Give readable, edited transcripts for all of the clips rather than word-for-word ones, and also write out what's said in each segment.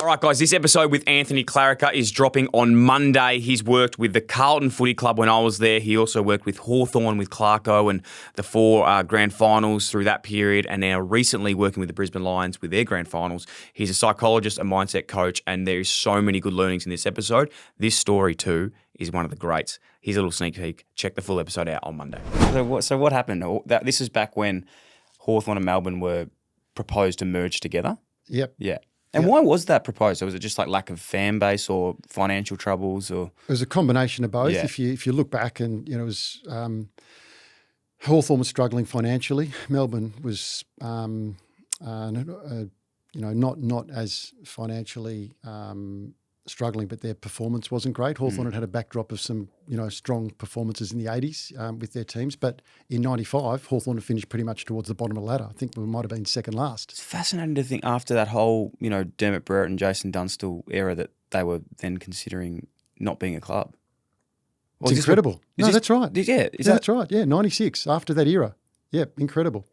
All right, guys, this episode with Anthony Klarica is dropping on Monday. He's worked with the Carlton Footy Club when I was there. He also worked with Hawthorn, with Clarko, and the 4 grand finals through that period, and now recently working with the Brisbane Lions with their grand finals. He's a psychologist, a mindset coach, and there's so many good learnings in this episode. This story, too, is one of the greats. Here's a little sneak peek. Check the full episode out on Monday. So what happened? This is back when Hawthorn and Melbourne were proposed to merge together? Yep. Yeah. And why was that proposed? Was it just like lack of fan base or financial troubles, or it was a combination of both. Yeah. If you look back, and it was Hawthorn was struggling financially. Melbourne was not as financially struggling, but their performance wasn't great. Hawthorn had a backdrop of some strong performances in the 80s with their teams, but in 95, Hawthorn had finished pretty much towards the bottom of the ladder. I think we might have been second last. It's fascinating to think after that whole Dermot Brereton and Jason Dunstall era that they were then considering not being a club. It's incredible. That's right. Yeah, that's right. Yeah, 96 after that era. Yeah, incredible.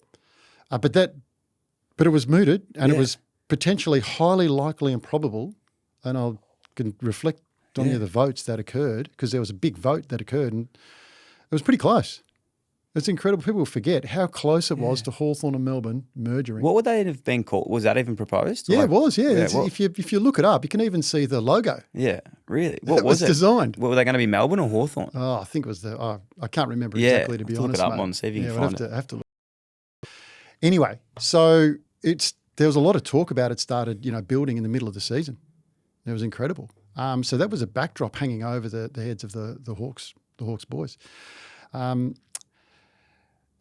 But it was mooted, and it was potentially highly likely and probable, and I can reflect on the votes that occurred, because there was a big vote that occurred, and it was pretty close. It's incredible. People forget how close it was to Hawthorn and Melbourne merging. What would they have been called? Was that even proposed? Yeah, it was. Yeah, if you look it up, you can even see the logo. Yeah, really. What was it designed? What, were they going to be Melbourne or Hawthorn? Oh, I think it was I can't remember exactly, to be honest. Look it up mate. on, see if you can find it. Have to look. Anyway, so there was a lot of talk about it started, building in the middle of the season. It was incredible. So that was a backdrop hanging over the heads of the Hawks boys.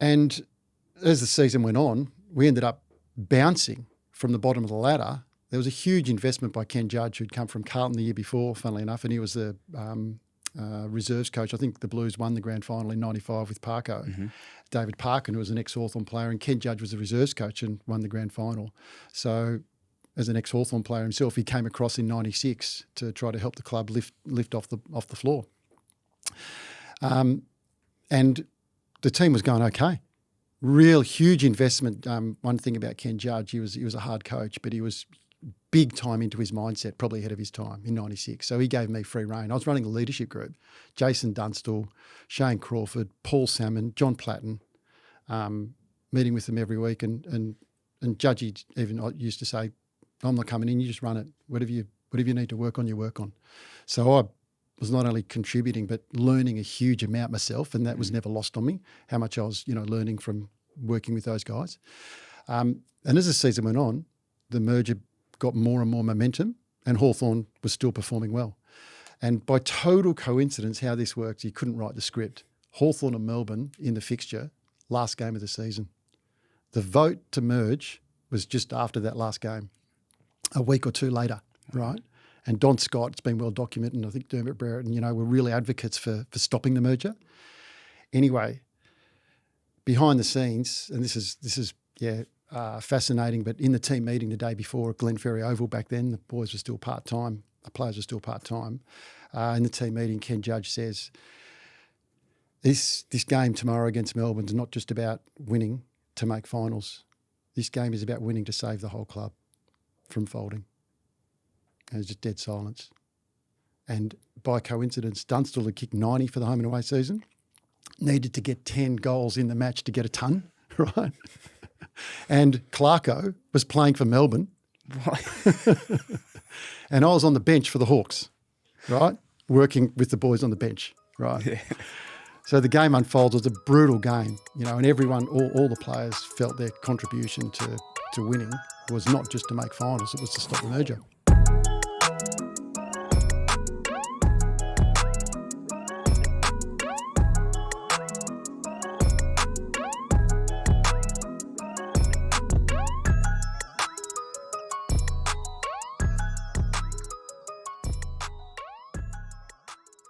And as the season went on, we ended up bouncing from the bottom of the ladder. There was a huge investment by Ken Judge, who'd come from Carlton the year before, funnily enough, and he was the reserves coach. I think the Blues won the grand final in 95 with Parko. Mm-hmm. David Parkin, who was an ex-Hawthorn player, and Ken Judge was the reserves coach and won the grand final. So as an ex-Hawthorn player himself, he came across in 96 to try to help the club lift off the floor. And the team was going okay. Real huge investment. One thing about Ken Judge, he was a hard coach, but he was big time into his mindset, probably ahead of his time in 96. So he gave me free rein. I was running a leadership group. Jason Dunstall, Shane Crawford, Paul Salmon, John Platten, meeting with them every week. And Judge even used to say, I'm not coming in, you just run it. Whatever you need to work on, you work on. So I was not only contributing, but learning a huge amount myself, and that was never lost on me, how much I was, learning from working with those guys. And as the season went on, the merger got more and more momentum, and Hawthorn was still performing well. And by total coincidence, how this works, you couldn't write the script. Hawthorn and Melbourne in the fixture, last game of the season. The vote to merge was just after that last game, a week or two later, right? And Don Scott, it's been well documented, and I think Dermot Brereton, were really advocates for stopping the merger. Anyway, behind the scenes, and this is fascinating, but in the team meeting the day before at Glenferrie Oval back then, the boys were still part-time, the players were still part-time. In the team meeting, Ken Judge says, this game tomorrow against Melbourne is not just about winning to make finals. This game is about winning to save the whole club from folding. And there's just dead silence. And by coincidence, Dunstall had kicked 90 for the home and away season, needed to get 10 goals in the match to get a ton, right? And Clarko was playing for Melbourne. And I was on the bench for the Hawks, right? Working with the boys on the bench, right? Yeah. So the game unfolds. It was a brutal game, and everyone, all the players felt their contribution to winning was not just to make finals, it was to stop the merger.